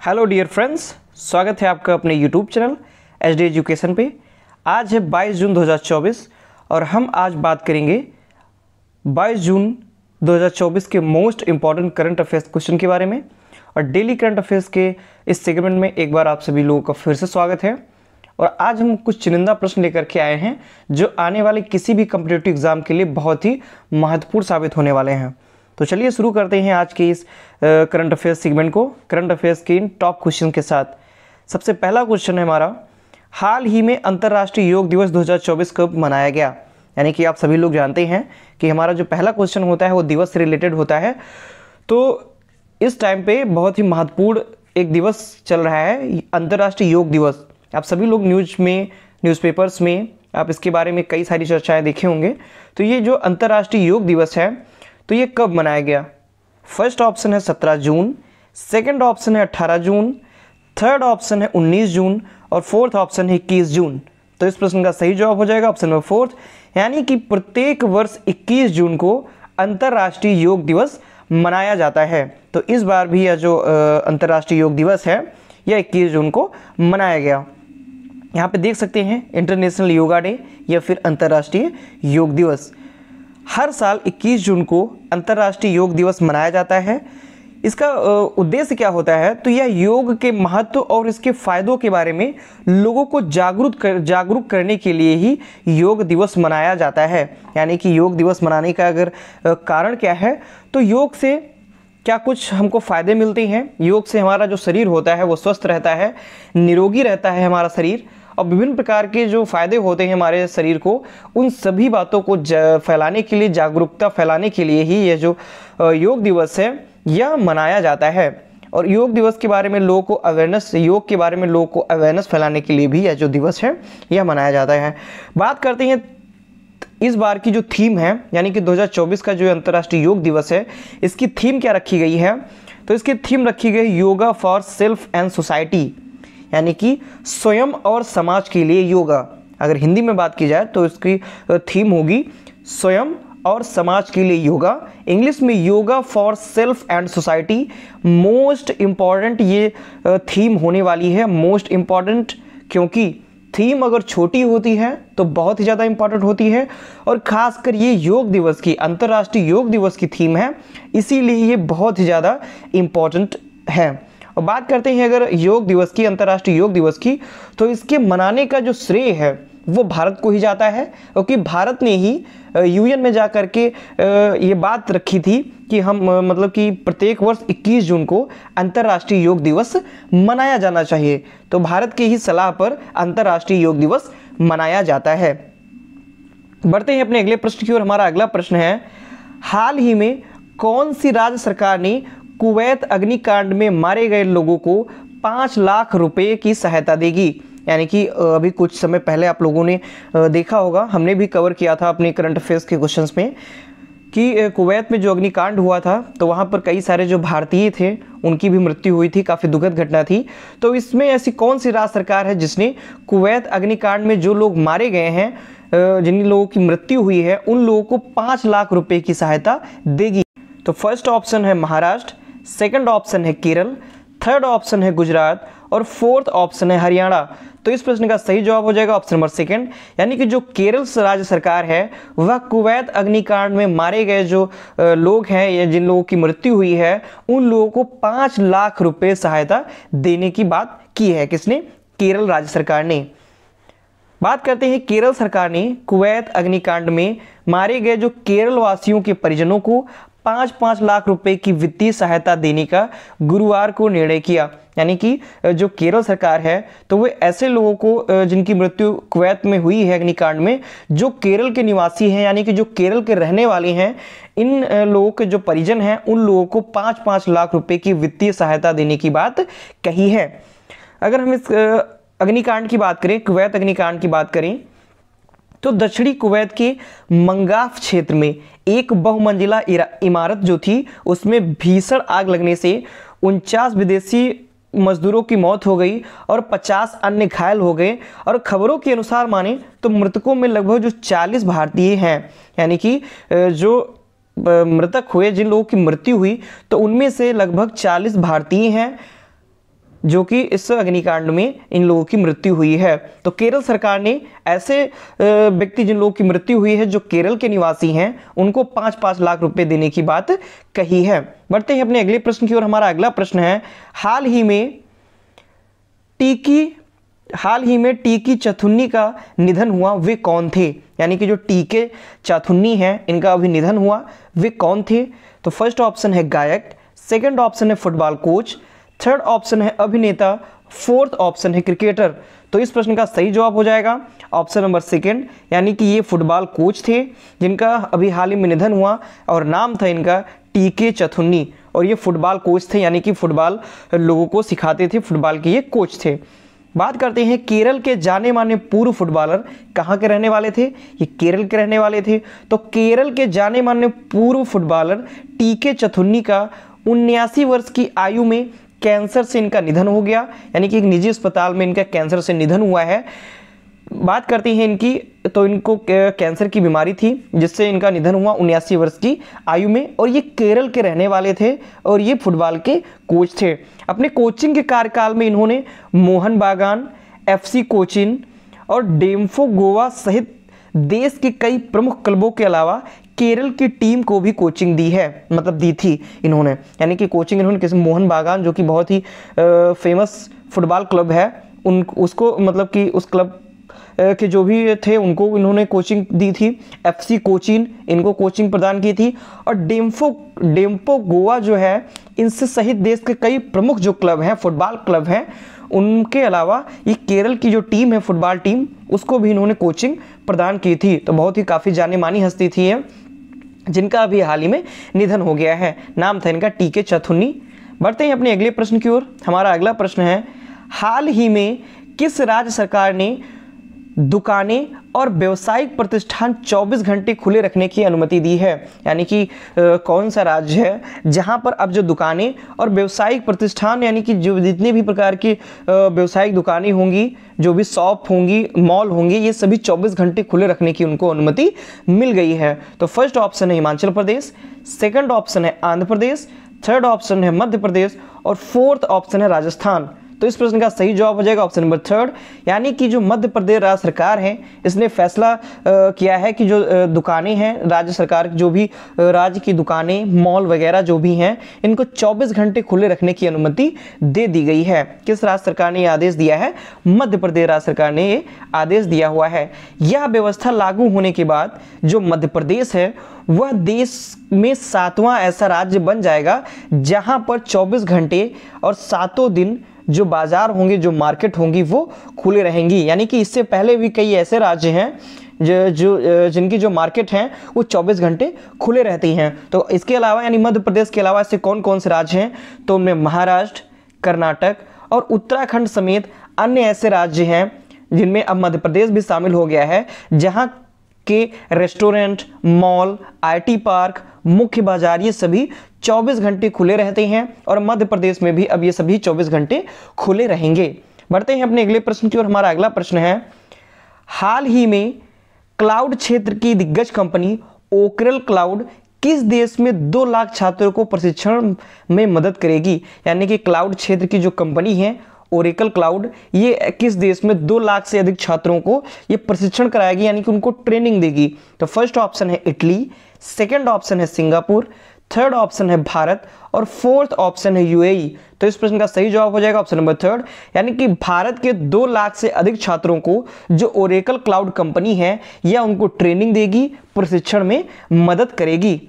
Hello dear friends, स्वागत है आपका अपने YouTube channel H D education पे। आज है 22 जून 2024 और हम आज बात करेंगे 22 जून 2024 के most important current affairs question के बारे में। और डेली करंट अफेयर्स के इस सेगमेंट में एक बार आप सभी लोगों का फिर से स्वागत है। और आज हम कुछ चुनिंदा प्रश्न लेकर के आए हैं जो आने वाले किसी भी कॉम्पिटिटिव एग्जाम के लिए बहुत ही महत्वपूर्ण साबित होने वाले हैं। तो चलिए शुरू करते हैं आज के इस करंट अफेयर्स सेगमेंट को करंट अफेयर्स के इन टॉप क्वेश्चन के साथ। सबसे पहला क्वेश्चन है हमारा, हाल ही में अंतर्राष्ट्रीय योग दिवस 2024 कब मनाया गया। यानी कि आप सभी लोग जानते हैं कि हमारा जो पहला क्वेश्चन होता है वो दिवस से रिलेटेड होता है। तो इस टाइम पे बहुत ही महत्वपूर्ण एक दिवस चल रहा है, अंतर्राष्ट्रीय योग दिवस। आप सभी लोग न्यूज़ में, न्यूज़पेपर्स में आप इसके बारे में कई सारी चर्चाएं देखे होंगे। तो ये जो अंतर्राष्ट्रीय योग दिवस है तो ये कब मनाया गया। फर्स्ट ऑप्शन है 17 जून, सेकंड ऑप्शन है 18 जून, थर्ड ऑप्शन है 19 जून और फोर्थ ऑप्शन है 21 जून। तो इस प्रश्न का सही जवाब हो जाएगा ऑप्शन नंबर फोर्थ, यानी कि प्रत्येक वर्ष 21 जून को अंतर्राष्ट्रीय योग दिवस मनाया जाता है। तो इस बार भी यह जो अंतर्राष्ट्रीय योग दिवस है यह 21 जून को मनाया गया। यहाँ पे देख सकते हैं इंटरनेशनल योगा डे या फिर अंतर्राष्ट्रीय योग दिवस। हर साल 21 जून को अंतर्राष्ट्रीय योग दिवस मनाया जाता है। इसका उद्देश्य क्या होता है, तो यह योग के महत्व और इसके फायदों के बारे में लोगों को जागरूक करने के लिए ही योग दिवस मनाया जाता है। यानी कि योग दिवस मनाने का अगर कारण क्या है, तो योग से क्या कुछ हमको फ़ायदे मिलते हैं। योग से हमारा जो शरीर होता है वो स्वस्थ रहता है, निरोगी रहता है हमारा शरीर, और विभिन्न प्रकार के जो फ़ायदे होते हैं हमारे शरीर को, उन सभी बातों को फैलाने के लिए, जागरूकता फैलाने के लिए ही यह जो योग दिवस है यह मनाया जाता है। और योग दिवस के बारे में लोगों को अवेयरनेस, योग के बारे में लोगों को अवेयरनेस फैलाने के लिए भी यह जो दिवस है यह मनाया जाता है। बात करते हैं इस बार की जो थीम है, यानी कि 2024 का जो अंतर्राष्ट्रीय योग दिवस है, इसकी थीम क्या रखी गई है। तो इसकी थीम रखी गई yoga for self and society, यानी कि स्वयं और समाज के लिए योगा। अगर हिंदी में बात की जाए तो इसकी थीम होगी स्वयं और समाज के लिए योगा। इंग्लिश में yoga for self and society. Most important ये थीम होने वाली है, मोस्ट इम्पॉर्टेंट, क्योंकि थीम अगर छोटी होती है तो बहुत ही ज़्यादा इंपॉर्टेंट होती है। और ख़ासकर ये योग दिवस की, अंतर्राष्ट्रीय योग दिवस की थीम है, इसीलिए ये बहुत ही ज़्यादा इम्पॉर्टेंट है। और बात करते हैं अगर योग दिवस की, अंतर्राष्ट्रीय योग दिवस की, तो इसके मनाने का जो श्रेय है वो भारत को ही जाता है, क्योंकि भारत ने ही यूएन में जा कर के ये बात रखी थी कि हम मतलब कि प्रत्येक वर्ष 21 जून को अंतर्राष्ट्रीय योग दिवस मनाया जाना चाहिए। तो भारत के ही सलाह पर अंतर्राष्ट्रीय योग दिवस मनाया जाता है। बढ़ते हैं अपने अगले प्रश्न की ओर। हमारा अगला प्रश्न है, हाल ही में कौन सी राज्य सरकार ने कुवैत अग्निकांड में मारे गए लोगों को 5 लाख रुपए की सहायता देगी। यानी कि अभी कुछ समय पहले आप लोगों ने देखा होगा, हमने भी कवर किया था अपने करंट अफेयर्स के क्वेश्चंस में, कि कुवैत में जो अग्निकांड हुआ था तो वहाँ पर कई सारे जो भारतीय थे उनकी भी मृत्यु हुई थी, काफ़ी दुखद घटना थी। तो इसमें ऐसी कौन सी राज्य सरकार है जिसने कुवैत अग्निकांड में जो लोग मारे गए हैं, जिन लोगों की मृत्यु हुई है, उन लोगों को 5 लाख रुपए की सहायता देगी। तो फर्स्ट ऑप्शन है महाराष्ट्र, सेकंड ऑप्शन है केरल, थर्ड ऑप्शन है गुजरात और फोर्थ ऑप्शन है हरियाणा। तो इस प्रश्न का सही जवाब हो जाएगा ऑप्शन नंबर सेकंड, यानी कि जो केरल राज्य सरकार है वह कुवैत अग्निकांड में मारे गए जो लोग हैं या जिन लोगों की मृत्यु हुई है, उन लोगों को 5 लाख रुपए सहायता देने की बात की है। किसने? केरल राज्य सरकार ने। बात करते हैं केरल सरकार ने कुवैत अग्निकांड में मारे गए जो केरल वासियों के परिजनों को 5-5 लाख रुपए की वित्तीय सहायता देने का गुरुवार को निर्णय किया। यानी कि जो केरल सरकार है तो वो ऐसे लोगों को जिनकी मृत्यु कुवैत में हुई है अग्निकांड में, जो केरल के निवासी हैं, यानी कि जो केरल के रहने वाले हैं, इन लोगों के जो परिजन हैं उन लोगों को 5-5 लाख रुपए की वित्तीय सहायता देने की बात कही है। अगर हम इस अग्निकांड की बात करें, कुवैत अग्निकांड की बात करें, तो दक्षिणी कुवैत के मंगाफ क्षेत्र में एक बहुमंजिला इमारत जो थी उसमें भीषण आग लगने से 49 विदेशी मजदूरों की मौत हो गई और 50 अन्य घायल हो गए। और खबरों के अनुसार माने तो मृतकों में लगभग जो 40 भारतीय हैं, यानी कि जो मृतक हुए, जिन लोगों की मृत्यु हुई, तो उनमें से लगभग 40 भारतीय हैं जो कि इस अग्निकांड में इन लोगों की मृत्यु हुई है। तो केरल सरकार ने ऐसे व्यक्ति जिन लोगों की मृत्यु हुई है जो केरल के निवासी हैं उनको 5-5 लाख रुपए देने की बात कही है। बढ़ते हैं अपने अगले प्रश्न की ओर। हमारा अगला प्रश्न है, हाल ही में टीकी चथुन्नी का निधन हुआ, वे कौन थे? यानी कि जो टीके चाथुन्नी हैं इनका अभी निधन हुआ, वे कौन थे? तो फर्स्ट ऑप्शन है गायक, सेकंड ऑप्शन है फुटबॉल कोच, थर्ड ऑप्शन है अभिनेता, फोर्थ ऑप्शन है क्रिकेटर। तो इस प्रश्न का सही जवाब हो जाएगा ऑप्शन नंबर सेकंड, यानी कि ये फुटबॉल कोच थे जिनका अभी हाल ही में निधन हुआ और नाम था इनका टीके चथुन्नी, और ये फुटबॉल कोच थे, यानी कि फुटबॉल लोगों को सिखाते थे, फुटबॉल के ये कोच थे। बात करते हैं केरल के जाने माने पूर्व फुटबॉलर कहाँ के रहने वाले थे? ये केरल के रहने वाले थे। तो केरल के जाने माने पूर्व फुटबॉलर टीके चथुन्नी का 79 वर्ष की आयु में कैंसर से इनका निधन हो गया, यानी कि एक निजी अस्पताल में इनका कैंसर से निधन हुआ है। बात करते हैं इनकी, तो इनको कैंसर की बीमारी थी जिससे इनका निधन हुआ 79 वर्ष की आयु में, और ये केरल के रहने वाले थे और ये फुटबॉल के कोच थे। अपने कोचिंग के कार्यकाल में इन्होंने मोहन बागान, FC कोचिन और डेम्फो गोवा सहित देश के कई प्रमुख क्लबों के अलावा केरल की टीम को भी कोचिंग दी है, मतलब दी थी इन्होंने, यानी कि कोचिंग इन्होंने किसी मोहन बागान जो कि बहुत ही फेमस फुटबॉल क्लब है उसको, मतलब कि उस क्लब के जो भी थे उनको इन्होंने कोचिंग दी थी। FC कोचिन इनको कोचिंग प्रदान की थी, और डेम्पो गोवा जो है इनसे सहित देश के कई प्रमुख जो क्लब हैं, फुटबॉल क्लब हैं, उनके अलावा ये केरल की जो टीम है फुटबॉल टीम, उसको भी इन्होंने कोचिंग प्रदान की थी। तो बहुत ही काफ़ी जानी मानी हस्ती थी ये, जिनका अभी हाल ही में निधन हो गया है। नाम था इनका टीके चथुन्नी। बढ़ते हैं अपने अगले प्रश्न की ओर। हमारा अगला प्रश्न है, हाल ही में किस राज्य सरकार ने दुकानें और व्यावसायिक प्रतिष्ठान 24 घंटे खुले रखने की अनुमति दी है? यानी कि कौन सा राज्य है जहां पर अब जो दुकानें और व्यावसायिक प्रतिष्ठान, यानी कि जो जितने भी प्रकार की व्यावसायिक दुकानें होंगी, जो भी शॉप होंगी, मॉल होंगे, ये सभी 24 घंटे खुले रखने की उनको अनुमति मिल गई है। तो फर्स्ट ऑप्शन है हिमाचल प्रदेश, सेकंड ऑप्शन है आंध्र प्रदेश, थर्ड ऑप्शन है मध्य प्रदेश और फोर्थ ऑप्शन है राजस्थान। तो इस प्रश्न का सही जवाब हो जाएगा ऑप्शन नंबर थर्ड, यानी कि जो मध्य प्रदेश राज्य सरकार है इसने फैसला किया है कि जो दुकानें हैं राज्य सरकार, जो भी राज्य की दुकानें, मॉल वगैरह जो भी हैं, इनको 24 घंटे खुले रखने की अनुमति दे दी गई है। किस राज्य सरकार ने यह आदेश दिया है? मध्य प्रदेश राज्य सरकार ने ये आदेश दिया हुआ है। यह व्यवस्था लागू होने के बाद जो मध्य प्रदेश है वह देश में 7वां ऐसा राज्य बन जाएगा जहां पर 24 घंटे और 7 दिन जो बाजार होंगे, जो मार्केट होंगी, वो खुले रहेंगी। यानी कि इससे पहले भी कई ऐसे राज्य हैं जिनकी जो मार्केट हैं वो 24 घंटे खुले रहती हैं। तो इसके अलावा, यानी मध्य प्रदेश के अलावा ऐसे कौन कौन से राज्य हैं? तो उनमें महाराष्ट्र, कर्नाटक और उत्तराखंड समेत अन्य ऐसे राज्य हैं जिनमें अब मध्य प्रदेश भी शामिल हो गया है, जहां के रेस्टोरेंट, मॉल, IT पार्क, मुख्य बाजार, ये सभी 24 घंटे खुले रहते हैं, और मध्य प्रदेश में भी अब ये सभी 24 घंटे खुले रहेंगे। बढ़ते हैं अपने अगले प्रश्न की ओर। हमारा अगला प्रश्न है, हाल ही में क्लाउड क्षेत्र की दिग्गज कंपनी ओरेकल क्लाउड किस देश में 2 लाख छात्रों को प्रशिक्षण में मदद करेगी? यानी कि क्लाउड क्षेत्र की जो कंपनी है ओरेकल क्लाउड, ये किस देश में 2 लाख से अधिक छात्रों को ये प्रशिक्षण कराएगी, यानी कि उनको ट्रेनिंग देगी? तो फर्स्ट ऑप्शन है इटली, सेकंड ऑप्शन है सिंगापुर, थर्ड ऑप्शन है भारत और फोर्थ ऑप्शन है UAE। तो इस प्रश्न का सही जवाब हो जाएगा ऑप्शन नंबर थर्ड, यानी कि भारत के 2 लाख से अधिक छात्रों को जो ओरेकल क्लाउड कंपनी है यह उनको ट्रेनिंग देगी, प्रशिक्षण में मदद करेगी।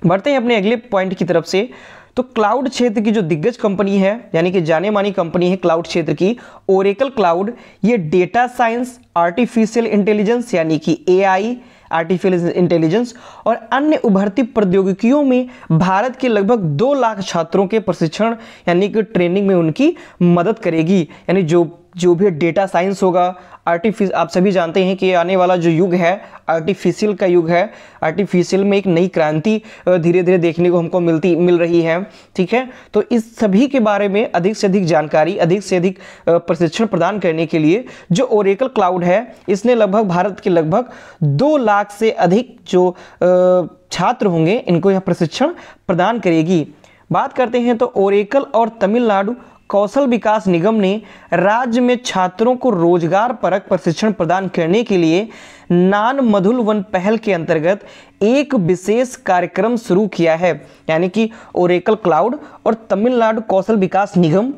बढ़ते हैं अपने अगले पॉइंट की तरफ से। तो क्लाउड क्षेत्र की जो दिग्गज कंपनी है, यानी कि जाने मानी कंपनी है क्लाउड क्षेत्र की ओरेकल क्लाउड, ये डेटा साइंस, आर्टिफिशियल इंटेलिजेंस यानी कि AI, आर्टिफिशियल इंटेलिजेंस और अन्य उभरती प्रौद्योगिकियों में भारत के लगभग 2 लाख छात्रों के प्रशिक्षण यानी कि ट्रेनिंग में उनकी मदद करेगी। यानी जो भी डेटा साइंस होगा, आप सभी जानते हैं कि आने वाला जो युग है आर्टिफिशियल का युग है, आर्टिफिशियल में एक नई क्रांति धीरे धीरे देखने को हमको मिल रही है, ठीक है। तो इस सभी के बारे में अधिक से अधिक जानकारी, अधिक से अधिक प्रशिक्षण प्रदान करने के लिए जो ओरेकल क्लाउड है इसने लगभग भारत के लगभग 2 लाख से अधिक जो छात्र होंगे इनको यह प्रशिक्षण प्रदान करेगी। बात करते हैं तो ओरेकल और तमिलनाडु कौशल विकास निगम ने राज्य में छात्रों को रोजगार परक प्रशिक्षण प्रदान करने के लिए नान मधुल वन पहल के अंतर्गत एक विशेष कार्यक्रम शुरू किया है। यानी कि ओरेकल क्लाउड और तमिलनाडु कौशल विकास निगम,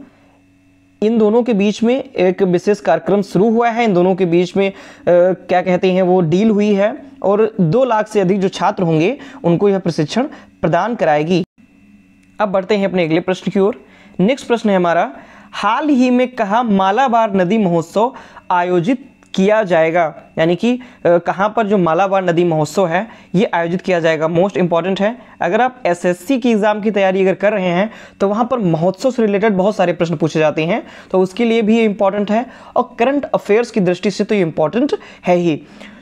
इन दोनों के बीच में एक विशेष कार्यक्रम शुरू हुआ है। इन दोनों के बीच में क्या कहते हैं वो डील हुई है और 2 लाख से अधिक जो छात्र होंगे उनको यह प्रशिक्षण प्रदान कराएगी। अब बढ़ते हैं अपने अगले प्रश्न की ओर। नेक्स्ट प्रश्न है हमारा, हाल ही में कहाँ मालाबार नदी महोत्सव आयोजित किया जाएगा। यानी कि कहाँ पर जो मालाबार नदी महोत्सव है ये आयोजित किया जाएगा। मोस्ट इंपॉर्टेंट है, अगर आप एसएससी की एग्जाम की तैयारी अगर कर रहे हैं तो वहाँ पर महोत्सव से रिलेटेड बहुत सारे प्रश्न पूछे जाते हैं, तो उसके लिए भी ये इंपॉर्टेंट है और करंट अफेयर्स की दृष्टि से तो ये इंपॉर्टेंट है ही।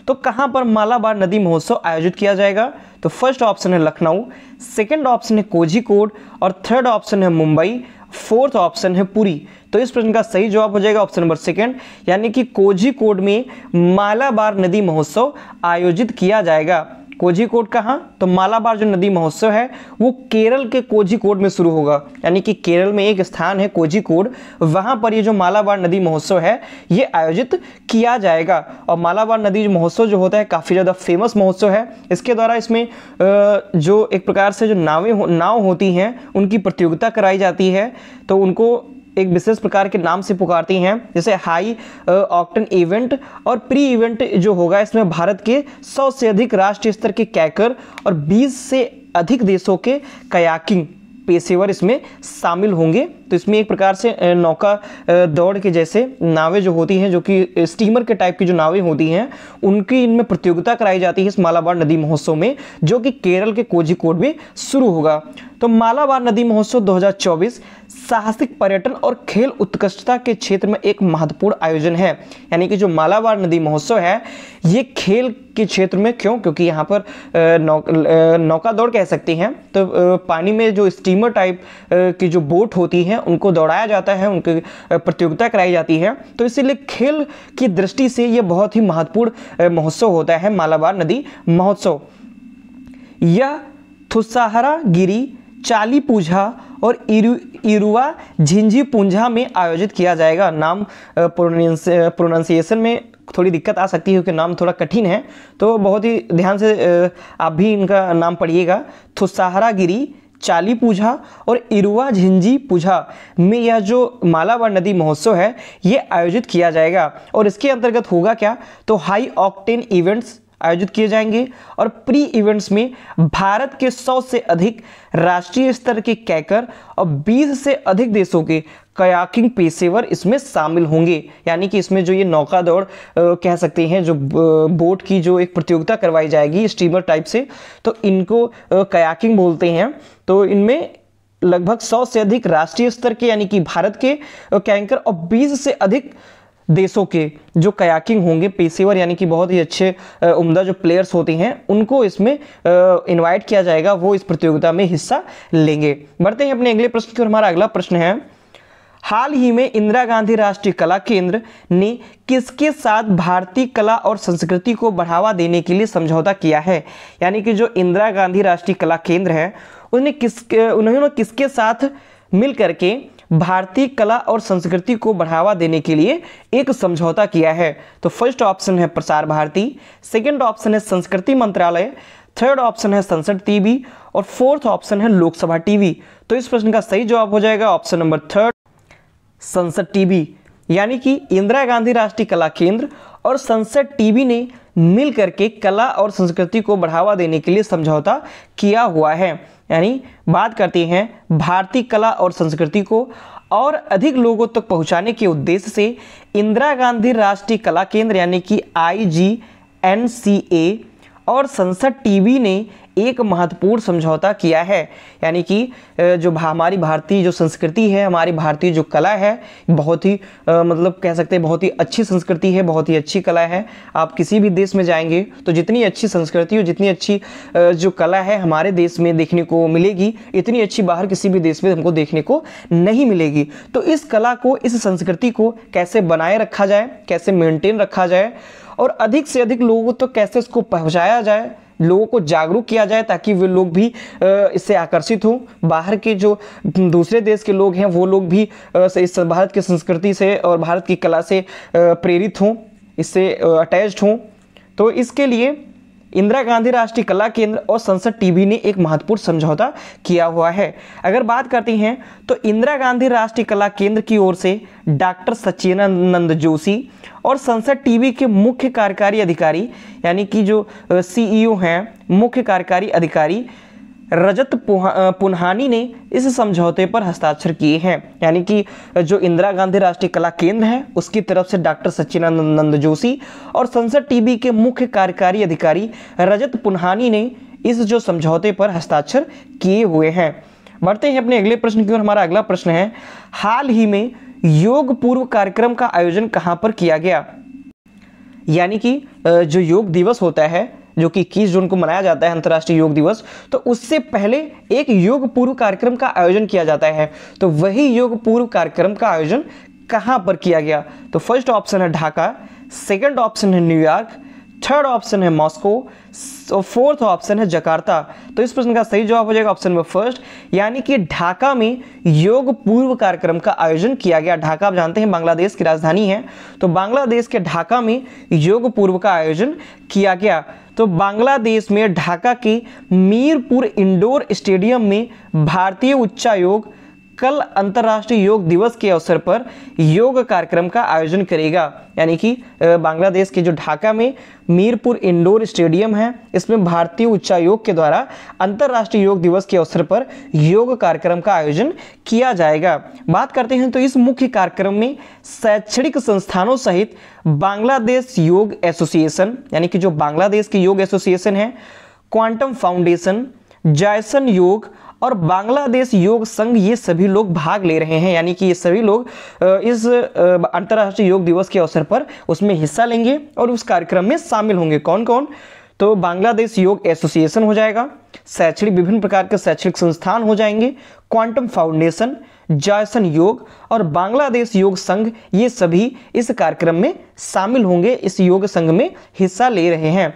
तो कहाँ पर मालाबार नदी महोत्सव आयोजित किया जाएगा? तो फर्स्ट ऑप्शन है लखनऊ, सेकंड ऑप्शन है कोझिकोड और थर्ड ऑप्शन है मुंबई, फोर्थ ऑप्शन है पुरी। तो इस प्रश्न का सही जवाब हो जाएगा ऑप्शन नंबर सेकंड, यानी कि कोझिकोड में मालाबार नदी महोत्सव आयोजित किया जाएगा। कोझिकोड कहाँ? तो मालाबार जो नदी महोत्सव है वो केरल के कोझिकोड में शुरू होगा। यानी कि केरल में एक स्थान है कोझिकोड, वहाँ पर ये जो मालाबार नदी महोत्सव है ये आयोजित किया जाएगा। और मालाबार नदी महोत्सव जो होता है काफ़ी ज़्यादा फेमस महोत्सव है। इसके द्वारा इसमें जो एक प्रकार से जो नाव होती हैं उनकी प्रतियोगिता कराई जाती है, तो उनको एक विशेष प्रकार के नाम से पुकारती हैं, जैसे हाई ऑक्टेन इवेंट और प्री इवेंट जो होगा इसमें भारत के 100 से अधिक राष्ट्रीय स्तर के कैकर और 20 से अधिक देशों के कयाकिंग पेशेवर इसमें शामिल होंगे। तो इसमें एक प्रकार से नौका दौड़ के जैसे नावें जो होती हैं, जो कि स्टीमर के टाइप की जो नावें होती हैं, उनकी इनमें प्रतियोगिता कराई जाती है इस मालाबार नदी महोत्सव में, जो कि केरल के कोझिकोड में शुरू होगा। तो मालाबार नदी महोत्सव 2024 साहसिक पर्यटन और खेल उत्कृष्टता के क्षेत्र में एक महत्वपूर्ण आयोजन है। यानी कि जो मालाबार नदी महोत्सव है ये खेल के क्षेत्र में, क्यों? क्योंकि यहाँ पर नौका दौड़ कह सकते हैं, तो पानी में जो स्टीमर टाइप की जो बोट होती हैं उनको दौड़ाया जाता है, उनकी प्रतियोगिता कराई जाती है। तो इसीलिए खेल की दृष्टि से ये बहुत ही महत्वपूर्ण महोत्सव होता है मालाबार नदी महोत्सव। यह थुसाहरा गिरी, चाली पूझा और इरुवा झिंझी पूंझा में आयोजित किया जाएगा। नाम प्रोनाउंसिएशन में थोड़ी दिक्कत आ सकती है क्योंकि नाम थोड़ा कठिन है, तो बहुत ही ध्यान से आप भी इनका नाम पढ़िएगा। थुसाहरा गिरी, चाली पूझा और इरुवा झिंझी पूझा में यह जो मालाबार नदी महोत्सव है ये आयोजित किया जाएगा। और इसके अंतर्गत होगा क्या? तो हाई ऑक्टेन इवेंट्स आयोजित किए जाएंगे और प्री इवेंट्स में भारत के 100 से अधिक राष्ट्रीय स्तर के कैकर और 20 से अधिक देशों के कयाकिंग पेशेवर इसमें शामिल होंगे। यानी कि इसमें जो ये नौका दौड़ कह सकते हैं, जो बोट की जो एक प्रतियोगिता करवाई जाएगी स्टीमर टाइप से, तो इनको कयाकिंग बोलते हैं। तो इनमें लगभग 100 से अधिक राष्ट्रीय स्तर के यानी कि भारत के कैंकर और 20 से अधिक देशों के जो कयाकिंग होंगे पेशेवर, यानी कि बहुत ही अच्छे उम्दा जो प्लेयर्स होते हैं उनको इसमें इनवाइट किया जाएगा, वो इस प्रतियोगिता में हिस्सा लेंगे। बढ़ते हैं अपने अगले प्रश्न की ओर। हमारा अगला प्रश्न है, हाल ही में इंदिरा गांधी राष्ट्रीय कला केंद्र ने किसके साथ भारतीय कला और संस्कृति को बढ़ावा देने के लिए समझौता किया है? यानी कि जो इंदिरा गांधी राष्ट्रीय कला केंद्र है उन्होंने किसके साथ मिल करके भारतीय कला और संस्कृति को बढ़ावा देने के लिए एक समझौता किया है? तो फर्स्ट ऑप्शन है प्रसार भारती, सेकंड ऑप्शन है संस्कृति मंत्रालय, थर्ड ऑप्शन है संसद टीवी और फोर्थ ऑप्शन है लोकसभा टीवी। तो इस प्रश्न का सही जवाब हो जाएगा ऑप्शन नंबर थर्ड, संसद टीवी। यानी कि इंदिरा गांधी राष्ट्रीय कला केंद्र और संसद टीवी ने मिल करके कला और संस्कृति को बढ़ावा देने के लिए समझौता किया हुआ है। यानी बात करते हैं भारतीय कला और संस्कृति को और अधिक लोगों तक पहुंचाने के उद्देश्य से इंदिरा गांधी राष्ट्रीय कला केंद्र यानी कि IGNCA और संसद टीवी ने एक महत्वपूर्ण समझौता किया है। यानी कि जो हमारी भारतीय जो संस्कृति है, हमारी भारतीय जो कला है, बहुत ही मतलब कह सकते हैं बहुत ही अच्छी संस्कृति है, बहुत ही अच्छी कला है। आप किसी भी देश में जाएंगे तो जितनी अच्छी संस्कृति और जितनी अच्छी जो कला है हमारे देश में देखने को मिलेगी, इतनी अच्छी बाहर किसी भी देश में हमको देखने को नहीं मिलेगी। तो इस कला को, इस संस्कृति को कैसे बनाए रखा जाए, कैसे मेंटेन रखा जाए और अधिक से अधिक लोगों तक कैसे इसको पहुँचाया जाए, लोगों को जागरूक किया जाए ताकि वे लोग भी इससे आकर्षित हों। बाहर के जो दूसरे देश के लोग हैं वो लोग भी इस भारत की संस्कृति से और भारत की कला से प्रेरित हों, इससे अटैच्ड हों। तो इसके लिए इंदिरा गांधी राष्ट्रीय कला केंद्र और संसद टीवी ने एक महत्वपूर्ण समझौता किया हुआ है। अगर बात करते हैं तो इंदिरा गांधी राष्ट्रीय कला केंद्र की ओर से डॉक्टर सच्चिदानंद जोशी और संसद टीवी के मुख्य कार्यकारी अधिकारी यानी कि जो CEO हैं, मुख्य कार्यकारी अधिकारी रजत पुन्हानी ने इस समझौते पर हस्ताक्षर किए हैं। यानी कि जो इंदिरा गांधी राष्ट्रीय कला केंद्र है उसकी तरफ से डॉक्टर सच्चिदानंद जोशी और संसद टीवी के मुख्य कार्यकारी अधिकारी रजत पुन्हानी ने इस जो समझौते पर हस्ताक्षर किए हुए हैं। बढ़ते हैं अपने अगले प्रश्न की ओर। हमारा अगला प्रश्न है, हाल ही में योग पूर्व कार्यक्रम का आयोजन कहां पर किया गया? यानी कि जो योग दिवस होता है जो कि 21 जून को मनाया जाता है अंतर्राष्ट्रीय योग दिवस, तो उससे पहले एक योग पूर्व कार्यक्रम का आयोजन किया जाता है। तो वही योग पूर्व कार्यक्रम का आयोजन कहां पर किया गया? तो फर्स्ट ऑप्शन है ढाका, सेकंड ऑप्शन है न्यूयॉर्क, थर्ड ऑप्शन है मॉस्को और फोर्थ ऑप्शन है जकार्ता। तो इस प्रश्न का सही जवाब हो जाएगा ऑप्शन नंबर फर्स्ट, यानी कि ढाका में योग पूर्व कार्यक्रम का आयोजन किया गया। ढाका आप जानते हैं बांग्लादेश की राजधानी है, तो बांग्लादेश के ढाका में योग पूर्व का आयोजन किया गया। तो बांग्लादेश में ढाका के मीरपुर इंडोर स्टेडियम में भारतीय उच्चायोग कल अंतर्राष्ट्रीय योग दिवस के अवसर पर योग कार्यक्रम का आयोजन करेगा। यानी कि बांग्लादेश के जो ढाका में मीरपुर इंडोर स्टेडियम है, इसमें भारतीय उच्चायोग के द्वारा अंतर्राष्ट्रीय योग दिवस के अवसर पर योग कार्यक्रम का आयोजन किया जाएगा। बात करते हैं तो इस मुख्य कार्यक्रम में शैक्षणिक संस्थानों सहित बांग्लादेश योग एसोसिएशन यानी कि जो बांग्लादेश की योग एसोसिएशन है, क्वांटम फाउंडेशन, जायसन योग और बांग्लादेश योग संघ, ये सभी लोग भाग ले रहे हैं। यानी कि ये सभी लोग इस अंतर्राष्ट्रीय योग दिवस के अवसर पर उसमें हिस्सा लेंगे और उस कार्यक्रम में शामिल होंगे। कौन कौन? तो बांग्लादेश योग एसोसिएशन हो जाएगा, शैक्षणिक विभिन्न प्रकार के शैक्षणिक संस्थान हो जाएंगे, क्वांटम फाउंडेशन, जायसन योग और बांग्लादेश योग संघ, ये सभी इस कार्यक्रम में शामिल होंगे, इस योग संघ में हिस्सा ले रहे हैं।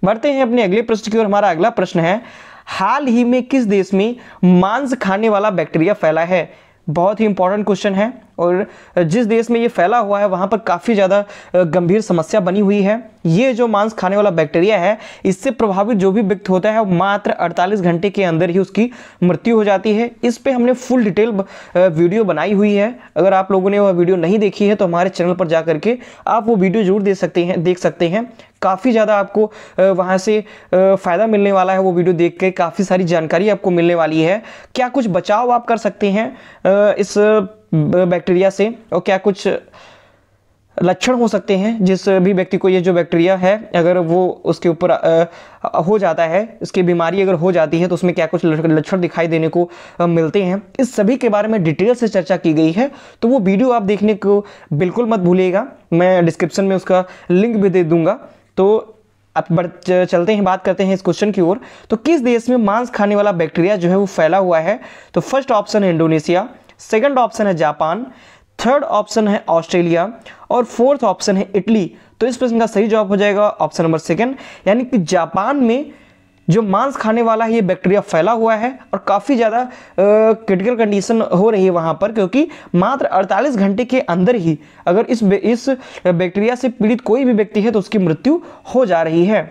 बढ़ते हैं अपने अगले प्रश्न की ओर। हमारा अगला प्रश्न है, हाल ही में किस देश में मांस खाने वाला बैक्टीरिया फैला है? बहुत ही इंपॉर्टेंट क्वेश्चन है और जिस देश में ये फैला हुआ है वहाँ पर काफ़ी ज़्यादा गंभीर समस्या बनी हुई है। ये जो मांस खाने वाला बैक्टीरिया है, इससे प्रभावित जो भी व्यक्ति होता है मात्र 48 घंटे के अंदर ही उसकी मृत्यु हो जाती है। इस पे हमने फुल डिटेल वीडियो बनाई हुई है। अगर आप लोगों ने वह वीडियो नहीं देखी है तो हमारे चैनल पर जा करके आप वो वीडियो जरूर देख सकते हैं। काफ़ी ज़्यादा आपको वहाँ से फ़ायदा मिलने वाला है। वो वीडियो देख के काफ़ी सारी जानकारी आपको मिलने वाली है। क्या कुछ बचाव आप कर सकते हैं इस बैक्टीरिया से और क्या कुछ लक्षण हो सकते हैं जिस भी व्यक्ति को ये जो बैक्टीरिया है अगर वो उसके ऊपर हो जाता है, इसकी बीमारी अगर हो जाती है तो उसमें क्या कुछ लक्षण दिखाई देने को मिलते हैं, इस सभी के बारे में डिटेल से चर्चा की गई है। तो वो वीडियो आप देखने को बिल्कुल मत भूलिएगा, मैं डिस्क्रिप्शन में उसका लिंक भी दे दूंगा। तो अब चलते हैं, बात करते हैं इस क्वेश्चन की ओर। तो किस देश में मांस खाने वाला बैक्टीरिया जो है वो फैला हुआ है? तो फर्स्ट ऑप्शन है इंडोनेशिया, सेकंड ऑप्शन है जापान, थर्ड ऑप्शन है ऑस्ट्रेलिया और फोर्थ ऑप्शन है इटली। तो इस प्रश्न का सही जवाब हो जाएगा ऑप्शन नंबर सेकंड, यानी कि जापान में जो मांस खाने वाला है ये बैक्टीरिया फैला हुआ है और काफ़ी ज़्यादा क्रिटिकल कंडीशन हो रही है वहाँ पर, क्योंकि मात्र 48 घंटे के अंदर ही अगर इस बैक्टीरिया से पीड़ित कोई भी व्यक्ति है तो उसकी मृत्यु हो जा रही है।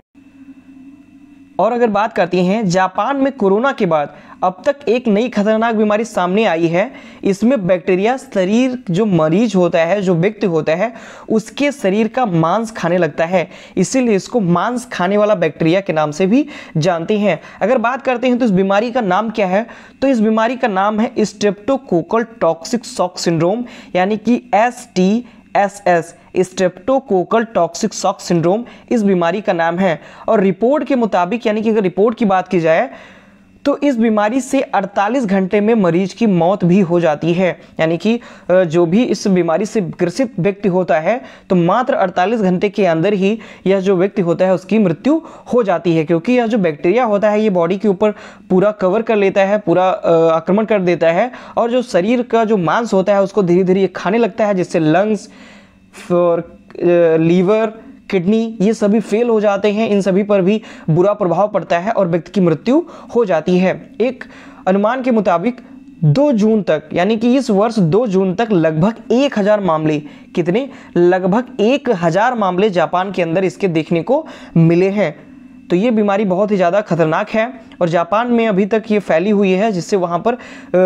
और अगर बात करते हैं जापान में कोरोना के बाद अब तक एक नई खतरनाक बीमारी सामने आई है। इसमें बैक्टीरिया शरीर जो मरीज होता है, जो व्यक्ति होता है, उसके शरीर का मांस खाने लगता है, इसीलिए इसको मांस खाने वाला बैक्टीरिया के नाम से भी जानते हैं। अगर बात करते हैं तो इस बीमारी का नाम क्या है? तो इस बीमारी का नाम है स्ट्रेप्टोकोकल टॉक्सिक शॉक सिंड्रोम, यानी कि STSS, streptococcal toxic shock syndrome इस बीमारी का नाम है। और रिपोर्ट के मुताबिक, यानी कि अगर रिपोर्ट की बात की जाए तो इस बीमारी से 48 घंटे में मरीज की मौत भी हो जाती है। यानी कि जो भी इस बीमारी से ग्रसित व्यक्ति होता है तो मात्र 48 घंटे के अंदर ही यह जो व्यक्ति होता है उसकी मृत्यु हो जाती है, क्योंकि यह जो बैक्टीरिया होता है ये बॉडी के ऊपर पूरा कवर कर लेता है, पूरा आक्रमण कर देता है और जो शरीर का जो मांस होता है उसको धीरे धीरे खाने लगता है, जिससे लंग्स, लीवर, किडनी, ये सभी फेल हो जाते हैं। इन सभी पर भी बुरा प्रभाव पड़ता है और व्यक्ति की मृत्यु हो जाती है। एक अनुमान के मुताबिक 2 जून तक, यानी कि इस वर्ष 2 जून तक लगभग 1000 मामले, कितने, लगभग 1000 मामले जापान के अंदर इसके देखने को मिले हैं। तो ये बीमारी बहुत ही ज़्यादा खतरनाक है और जापान में अभी तक ये फैली हुई है, जिससे वहाँ पर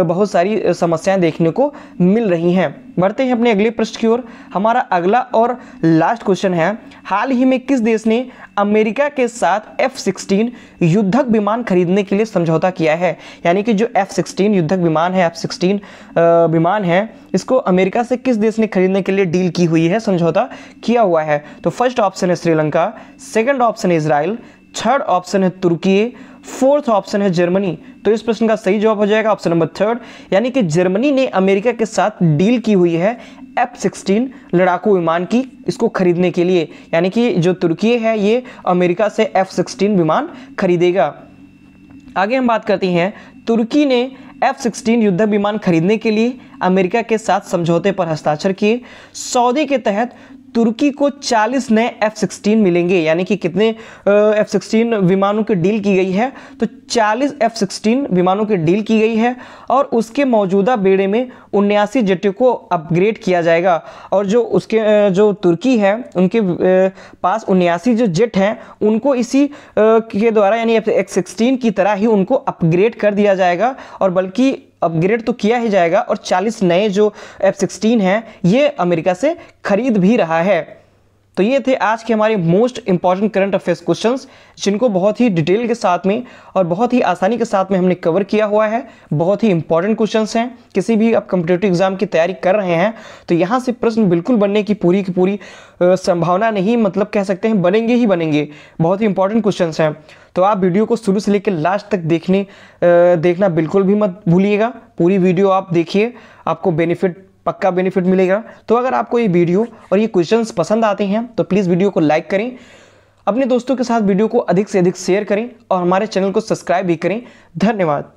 बहुत सारी समस्याएं देखने को मिल रही हैं। बढ़ते हैं अपने अगले प्रश्न की ओर। हमारा अगला और लास्ट क्वेश्चन है, हाल ही में किस देश ने अमेरिका के साथ F-16 युद्धक विमान खरीदने के लिए समझौता किया है? यानी कि जो F-16 युद्धक विमान है, F-16 विमान है, इसको अमेरिका से किस देश ने खरीदने के लिए डील की हुई है, समझौता किया हुआ है? तो फर्स्ट ऑप्शन है श्रीलंका, सेकंड ऑप्शन है इजराइल, थर्ड ऑप्शन है तुर्की, फोर्थ ऑप्शन है जर्मनी। तो इस प्रश्न का सही जवाब हो जाएगा ऑप्शन नंबर थर्ड, यानी कि जर्मनी ने अमेरिका के साथ डील की हुई है F-16 लड़ाकू विमान की, इसको खरीदने के लिए। यानी कि जो तुर्की है ये अमेरिका से F-16 विमान खरीदेगा। आगे हम बात करते हैं, तुर्की ने F-16 युद्धक विमान खरीदने के लिए अमेरिका के साथ समझौते पर हस्ताक्षर किए। सौदे के तहत तुर्की को 40 नए F-16 मिलेंगे। यानी कि कितने F-16 विमानों की डील की गई है? तो 40 F-16 विमानों की डील की गई है और उसके मौजूदा बेड़े में 79 जेटों को अपग्रेड किया जाएगा। और जो उसके जो तुर्की है उनके पास 79 जो जेट हैं उनको इसी के द्वारा, यानी F-16 की तरह ही उनको अपग्रेड कर दिया जाएगा, और बल्कि अपग्रेड तो किया ही जाएगा, और 40 नए जो F-16 हैं ये अमेरिका से खरीद भी रहा है। तो ये थे आज के हमारे most important current affairs questions, जिनको बहुत ही डिटेल के साथ में और बहुत ही आसानी के साथ में हमने कवर किया हुआ है। बहुत ही इंपॉर्टेंट क्वेश्चंस हैं। किसी भी आप कॉम्पिटिटिव एग्जाम की तैयारी कर रहे हैं तो यहाँ से प्रश्न बिल्कुल बनने की पूरी संभावना नहीं, मतलब कह सकते हैं बनेंगे ही बनेंगे। बहुत ही इंपॉर्टेंट क्वेश्चंस हैं। तो आप वीडियो को शुरू से लेकर लास्ट तक देखना बिल्कुल भी मत भूलिएगा। पूरी वीडियो आप देखिए, आपको पक्का बेनिफिट मिलेगा। तो अगर आपको ये वीडियो और ये क्वेश्चंस पसंद आते हैं तो प्लीज़ वीडियो को लाइक करें, अपने दोस्तों के साथ वीडियो को अधिक से अधिक शेयर करें और हमारे चैनल को सब्सक्राइब भी करें। धन्यवाद।